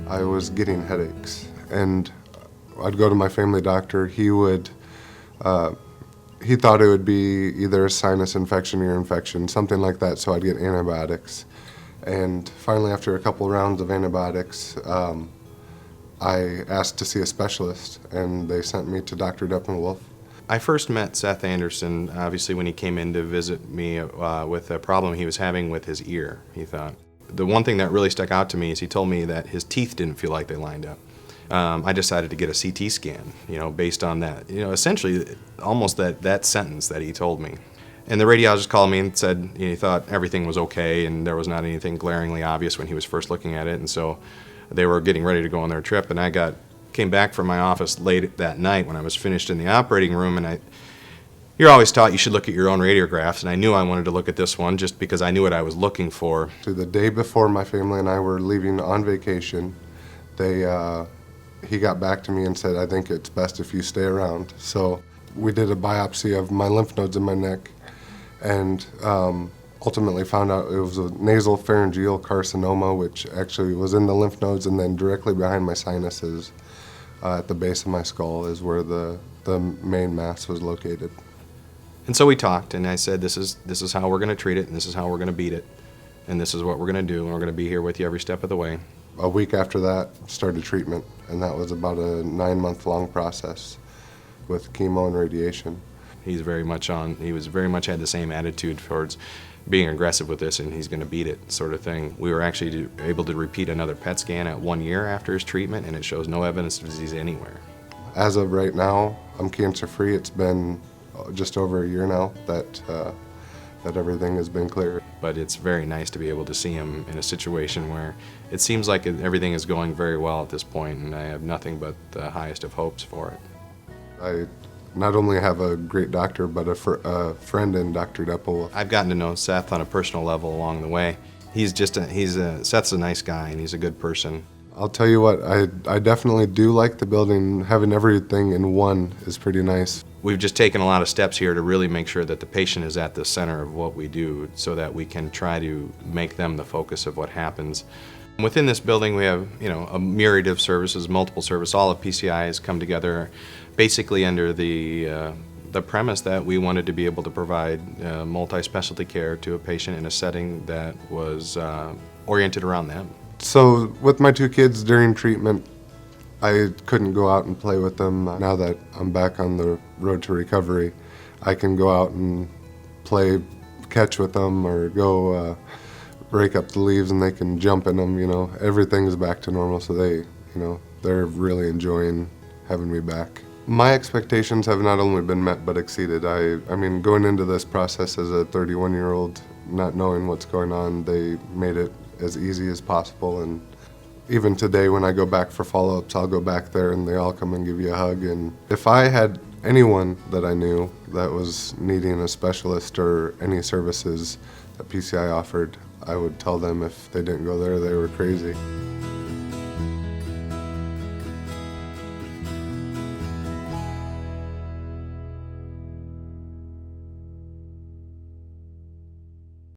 I was getting headaches, and I'd go to my family doctor. He thought it would be either a sinus infection, ear infection, something like that, so I'd get antibiotics. And finally, after a couple rounds of antibiotics, I asked to see a specialist, and they sent me to Dr. Dempewolf. I first met Seth Anderson, obviously, when he came in to visit me with a problem he was having with his ear, he thought. The one thing that really stuck out to me is he told me that his teeth didn't feel like they lined up. I decided to get a CT scan, based on that. Essentially, almost that sentence that he told me. And the radiologist called me and said he thought everything was okay and there was not anything glaringly obvious when he was first looking at it. And so they were getting ready to go on their trip. And I came back from my office late that night when I was finished in the operating room. And you're always taught you should look at your own radiographs. And I knew I wanted to look at this one just because I knew what I was looking for. So the day before my family and I were leaving on vacation, he got back to me and said, "I think it's best if you stay around." So we did a biopsy of my lymph nodes in my neck, and ultimately found out it was a nasopharyngeal carcinoma, which actually was in the lymph nodes and then directly behind my sinuses at the base of my skull is where the main mass was located. And so we talked, and I said, this is how we're going to treat it, and this is how we're going to beat it, and this is what we're going to do, and we're going to be here with you every step of the way. A week after that, started treatment, and that was about a 9-month-long process with chemo and radiation. He was very much had the same attitude towards being aggressive with this, and he's going to beat it, sort of thing. We were actually able to repeat another PET scan at 1 year after his treatment, and it shows no evidence of disease anywhere. As of right now, I'm cancer-free. It's been just over a year now that everything has been clear. But it's very nice to be able to see him in a situation where it seems like everything is going very well at this point, and I have nothing but the highest of hopes for it. I not only have a great doctor, but a friend in Dr. Dempewolf. I've gotten to know Seth on a personal level along the way. Seth's a nice guy, and he's a good person. I'll tell you what, I definitely do like the building. Having everything in one is pretty nice. We've just taken a lot of steps here to really make sure that the patient is at the center of what we do so that we can try to make them the focus of what happens. Within this building we have a myriad of services, multiple services. All of PCI has come together basically under the premise that we wanted to be able to provide multi-specialty care to a patient in a setting that was oriented around them. So with my 2 kids during treatment, I couldn't go out and play with them. Now that I'm back on the road to recovery, I can go out and play catch with them or go rake up the leaves and they can jump in them. Everything's back to normal, so they're really enjoying having me back. My expectations have not only been met but exceeded. I mean, going into this process as a 31-year-old, not knowing what's going on, they made it as easy as possible. And even today when I go back for follow-ups, I'll go back there and they all come and give you a hug. And if I had anyone that I knew that was needing a specialist or any services that PCI offered, I would tell them if they didn't go there, they were crazy.